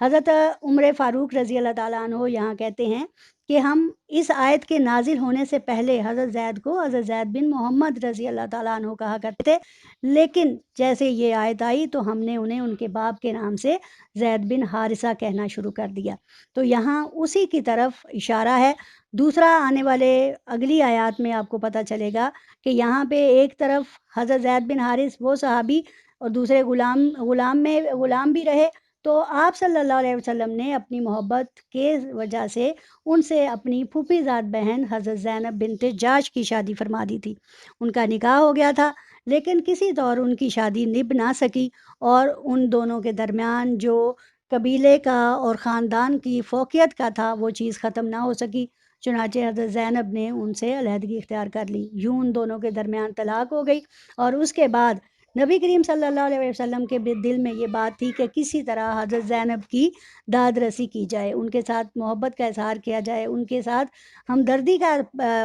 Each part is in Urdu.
حضرت عمر فاروق رضی اللہ تعالیٰ عنہ یہاں کہتے ہیں کہ ہم اس آیت کے نازل ہونے سے پہلے حضرت زید کو حضرت زید بن محمد رضی اللہ تعالیٰ عنہ کہا کرتے تھے، لیکن جیسے یہ آیت آئی تو ہم نے انہیں ان کے باپ کے نام سے زید بن حارثہ کہنا شروع کر دیا۔ تو یہاں اسی کی طرف اشارہ ہے۔ دوسرا آنے والے اگلی آیات میں آپ کو پتہ چلے گا کہ یہاں پہ ایک طرف حضرت زید بن حارث وہ صحابی اور دوسرے غلام بھی رہے، تو آپ صلی اللہ علیہ وسلم نے اپنی محبت کے وجہ سے ان سے اپنی پھوپھی زاد بہن حضرت زینب بنت جاش کی شادی فرما دی تھی۔ ان کا نکاح ہو گیا تھا، لیکن کسی طور ان کی شادی نبھ نہ سکی، اور ان دونوں کے درمیان جو قبیلے کا اور خاندان کی فوقیت کا تھا وہ چیز ختم نہ ہو سکی، چنانچہ حضرت زینب نے ان سے علیحدگی اختیار کر لی۔ یوں ان دونوں کے درمیان طلاق ہو گئی، اور اس کے بعد نبی کریم صلی اللہ علیہ وسلم کے دل میں یہ بات تھی کہ کسی طرح حضرت زینب کی داد رسی کی جائے، ان کے ساتھ محبت کا اظہار کیا جائے، ان کے ساتھ ہمدردی کا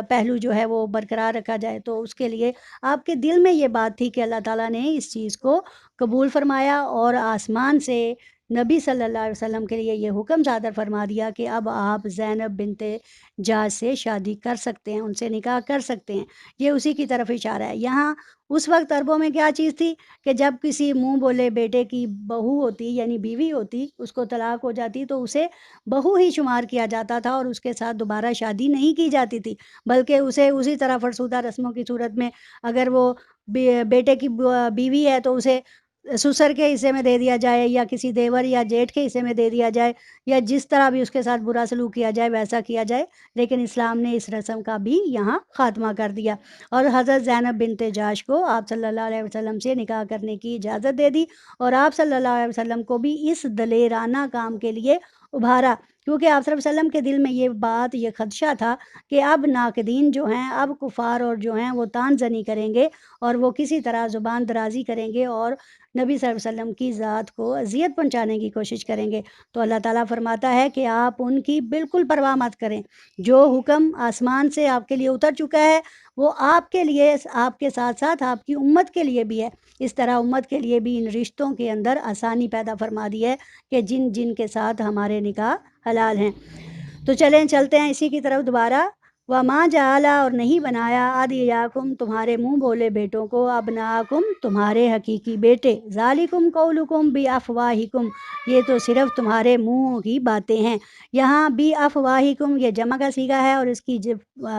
پہلو جو ہے وہ برقرار رکھا جائے۔ تو اس کے لیے آپ کے دل میں یہ بات تھی کہ اللہ تعالیٰ نے اس چیز کو قبول فرمایا، اور آسمان سے نبی صلی اللہ علیہ وسلم کے لیے یہ حکم صادر فرما دیا کہ اب آپ زینب بنت جاش سے شادی کر سکتے ہیں، ان سے نکاح کر سکتے ہیں۔ یہ اسی کی طرف اشارہ ہے۔ یہاں اس وقت عربوں میں کیا چیز تھی کہ جب کسی منہ بولے بیٹے کی بہو ہوتی یعنی بیوی ہوتی، اس کو طلاق ہو جاتی تو اسے بہو ہی شمار کیا جاتا تھا، اور اس کے ساتھ دوبارہ شادی نہیں کی جاتی تھی، بلکہ اسے اسی طرح فرسودہ رسموں کی صورت میں اگر وہ بیٹے کی بیوی ہے تو اسے سسر کے حصے میں دے دیا جائے، یا کسی دیور یا جیٹھ کے حصے میں دے دیا جائے، یا جس طرح بھی اس کے ساتھ برا سلوک کیا جائے ویسا کیا جائے، لیکن اسلام نے اس رسم کا بھی یہاں خاتمہ کر دیا، اور حضرت زینب بنت جاش کو آپ صلی اللہ علیہ وسلم سے نکاح کرنے کی اجازت دے دی، اور آپ صلی اللہ علیہ وسلم کو بھی اس دلیرانہ کام کے لیے ابھارا، کیونکہ آپ صلی اللہ علیہ وسلم کے دل میں یہ خدشہ تھا کہ اب ناقدین جو ہیں، اب کفار اور جو ہیں وہ تان زنی کریں گے، اور وہ کسی طرح زبان درازی کریں گے، اور نبی صلی اللہ علیہ وسلم کی ذات کو اذیت پہنچانے کی کوشش کریں گے۔ تو اللہ تعالیٰ فرماتا ہے کہ آپ ان کی بالکل پرواہ مت کریں، جو حکم آسمان سے آپ کے لیے اتر چکا ہے وہ آپ کے لیے، آپ کے ساتھ ساتھ آپ کی امت کے لیے بھی ہے۔ اس طرح امت کے لیے بھی ان رشتوں کے اندر آسانی پیدا فرما دی ہے کہ جن جن کے ساتھ ہمارے نکاح حلال ہیں۔ تو چلتے ہیں اسی کی طرف دوبارہ۔ وَمَا جَعَلَ، اور نہیں بنایا، أَدْعِيَاكُمْ تمہارے منہ بولے بیٹوں کو، أَبْنَاءَكُمْ تمہارے حقیقی بیٹے، ذَلِكُمْ قَوْلُكُمْ بِأَفْوَاهِكُمْ یہ تو صرف تمہارے منہوں کی باتیں ہیں۔ یہاں بِأَفْوَاهِكُمْ یہ جمع کا صیغہ ہے، اور اس کی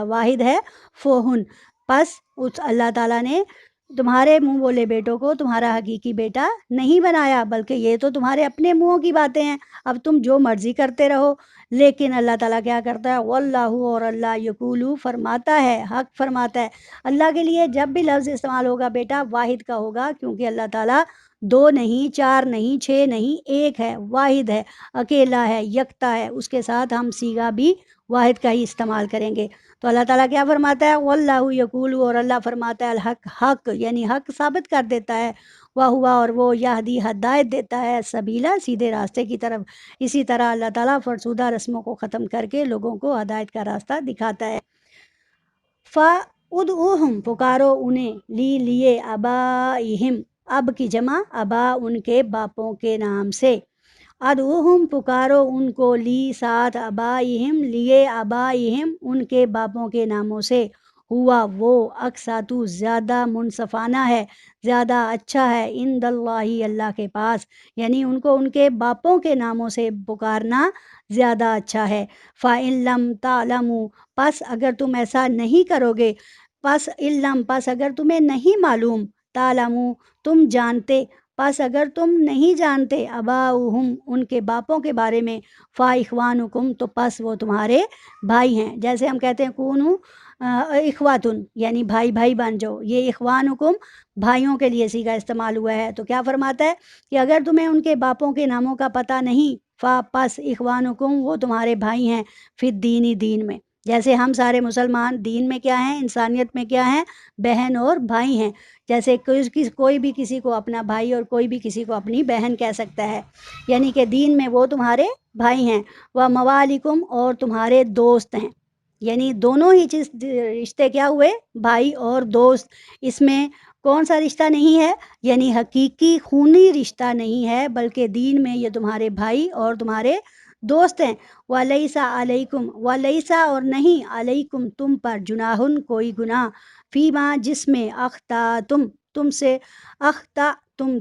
واحد ہے فوہن۔ پس اللہ تعالیٰ نے تمہارے منہ بولے بیٹوں کو تمہارا حقیقی بیٹا نہیں بنایا، بلکہ یہ تو تمہارے اپنے منہوں کی باتیں ہیں، اب تم جو مرضی کرتے رہو۔ لیکن اللہ تعالیٰ کیا کرتا ہے، واللہ، اور اللہ یقولو فرماتا ہے، حق فرماتا ہے۔ اللہ کے لیے جب بھی لفظ استعمال ہوگا بیٹا واحد کا ہوگا، کیونکہ اللہ تعالیٰ 2 نہیں، 4 نہیں، 6 نہیں، ایک ہے، واحد ہے، اکیلا ہے، یکتا ہے، اس کے ساتھ ہم صیغہ بھی واحد کا ہی استعمال کریں گے۔ تو اللہ تعالیٰ کیا فرماتا ہے، واللہ یقولو، اور اللہ فرماتا ہے الحق، حق یعنی حق ثابت کر دیتا ہے، ہوا اور وہ یہدی ہدایت دیتا ہے، سبیلا سیدھے راستے کی طرف۔ اسی طرح اللہ تعالیٰ فرسودہ رسموں کو ختم کر کے لوگوں کو ہدایت کا راستہ دکھاتا ہے۔ فَادْعُوهُمْ پکارو انہیں، لیے آبائہم، اب کی جمع ابا ان کے باپوں کے نام سے، ادعوہم پکارو ان کو، لی ساتھ آبائہم لیے آبائہم ان کے باپوں کے ناموں سے، ہوا وہ اقساطو زیادہ منصفانہ ہے، زیادہ اچھا ہے، عند اللہ اللہ کے پاس، یعنی ان کو ان کے باپوں کے ناموں سے پکارنا زیادہ اچھا ہے۔ فَإِن لَّمْ تَعْلَمُوا پس اگر تم ایسا نہیں کرو گے، پس علم پس اگر تمہیں نہیں معلوم، تعلموا تم جانتے، پس اگر تم نہیں جانتے، آباؤہم ان کے باپوں کے بارے میں، فاخوانکم تو پس وہ تمہارے بھائی ہیں۔ جیسے ہم کہتے ہیں کونو اخواتن یعنی بھائی بھائی بن جاؤ، یہ اخوانکم بھائیوں کے لیے صیغہ استعمال ہوا ہے۔ تو کیا فرماتا ہے کہ اگر تمہیں ان کے باپوں کے ناموں کا پتہ نہیں، پس اخوانکم وہ تمہارے بھائی ہیں، فی الدین دین میں، جیسے ہم سارے مسلمان دین میں کیا ہیں، انسانیت میں کیا ہیں، بہن اور بھائی ہیں۔ جیسے کوئی بھی کسی کو اپنا بھائی اور کوئی بھی کسی کو اپنی بہن کہہ سکتا ہے، یعنی کہ دین میں وہ تمہارے بھائی ہیں۔ وَمَوَالِكُمْ اور تمہارے دوست ہیں، یعنی دونوں ہی چیز رشتے کیا ہوئے، بھائی اور دوست۔ اس میں کون سا رشتہ نہیں ہے؟ یعنی حقیقی خونی رشتہ نہیں ہے، بلکہ دین میں یہ تمہارے بھائی اور تمہارے دوست ہیں۔ وَلَيْسَ عَلَيْكُمْ، وَلَيْسَ اور نہیں، علیکم تم پر، جناحٌ کوئی گناہ، فیما جس میں، اخطأتم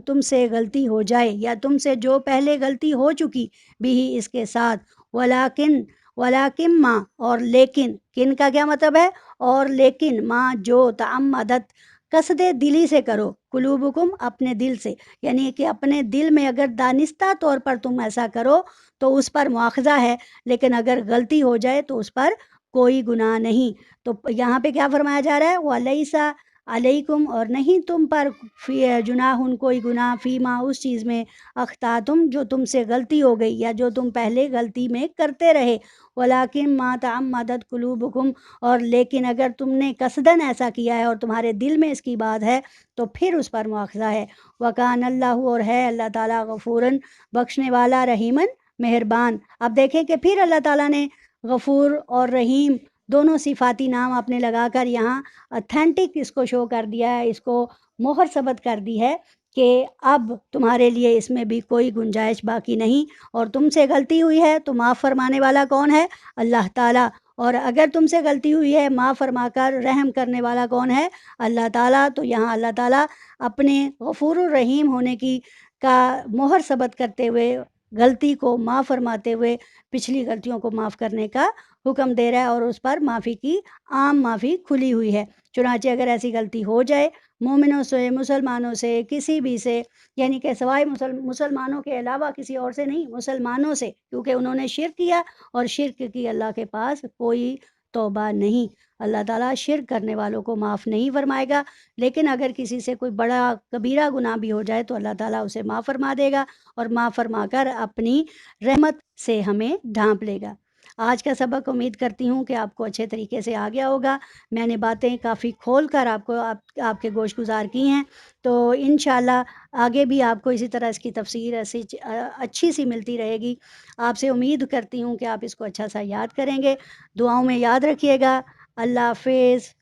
تم سے غلطی ہو جائے، یا تم سے جو پہلے غلطی ہو چکی، بھی اس کے ساتھ، ولیکن ما، اور لیکن، کن کا کیا مطلب ہے؟ اور لیکن ما جو، تعمدت قصد دلی سے کرو، قلوبکم اپنے دل سے، یعنی کہ اپنے دل میں اگر دانستہ طور پر تم ایسا کرو تو اس پر مواخذہ ہے، لیکن اگر غلطی ہو جائے تو اس پر کوئی گناہ نہیں۔ تو یہاں پہ کیا فرمایا جا رہا ہے؟ وَلَيْسَ علیکم، اور نہیں تم پر، فی جناح کوئی گناہ، فیما اس چیز میں، اخطأتم جو تم سے غلطی ہو گئی یا جو تم پہلے غلطی میں کرتے رہے، ولیکن ما تعمدت قلوبکم، اور لیکن اگر تم نے قصداً ایسا کیا ہے اور تمہارے دل میں اس کی بات ہے تو پھر اس پر مواخذہ ہے۔ وکان اللہ، اور ہے اللہ تعالیٰ، غفوراً بخشنے والا، رحیماً مہربان۔ اب دیکھیں کہ پھر اللہ تعالیٰ نے غفور اور رحیم دونوں صفاتی نام آپ نے لگا کر یہاں اتھینٹک اس کو شو کر دیا ہے، اس کو مہر ثبت کر دی ہے کہ اب تمہارے لیے اس میں بھی کوئی گنجائش باقی نہیں، اور تم سے غلطی ہوئی ہے تو معاف فرمانے والا کون ہے؟ اللہ تعالیٰ، اور اگر تم سے غلطی ہوئی ہے، معاف فرما کر رحم کرنے والا کون ہے؟ اللہ تعالیٰ۔ تو یہاں اللہ تعالیٰ اپنے غفور الرحیم ہونے کی کا مہر ثبت کرتے ہوئے، غلطی کو معاف فرماتے ہوئے، پچھلی غلطیوں کو معاف کرنے کا حکم دے رہا ہے، اور اس پر معافی کی عام معافی کھلی ہوئی ہے۔ چنانچہ اگر ایسی غلطی ہو جائے مومنوں سے، مسلمانوں سے، کسی بھی سے، یعنی کہ سوائے مسلمانوں کے علاوہ کسی اور سے نہیں، مسلمانوں سے، کیونکہ انہوں نے شرک کیا، اور شرک کی اللہ کے پاس کوئی توبہ نہیں۔ اللہ تعالیٰ شرک کرنے والوں کو معاف نہیں فرمائے گا، لیکن اگر کسی سے کوئی بڑا کبیرہ گناہ بھی ہو جائے تو اللہ تعالیٰ اسے معاف فرما دے گا، اور معاف فرما کر اپنی رحمت سے ہمیں ڈھانپ لے گا۔ آج کا سبق امید کرتی ہوں کہ آپ کو اچھے طریقے سے آ گیا ہوگا۔ میں نے باتیں کافی کھول کر آپ کے گوش گزار کی ہیں، تو انشاءاللہ آگے بھی آپ کو اسی طرح اس کی تفسیر ایسی اچھی سی ملتی رہے گی۔ آپ سے امید کرتی ہوں کہ آپ اس کو اچھا سا یاد کریں گے، دعاؤں میں یاد رکھیے گا۔ اللہ حافظ،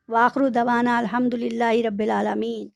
وآخر دعوانا الحمدللہ رب العالمین۔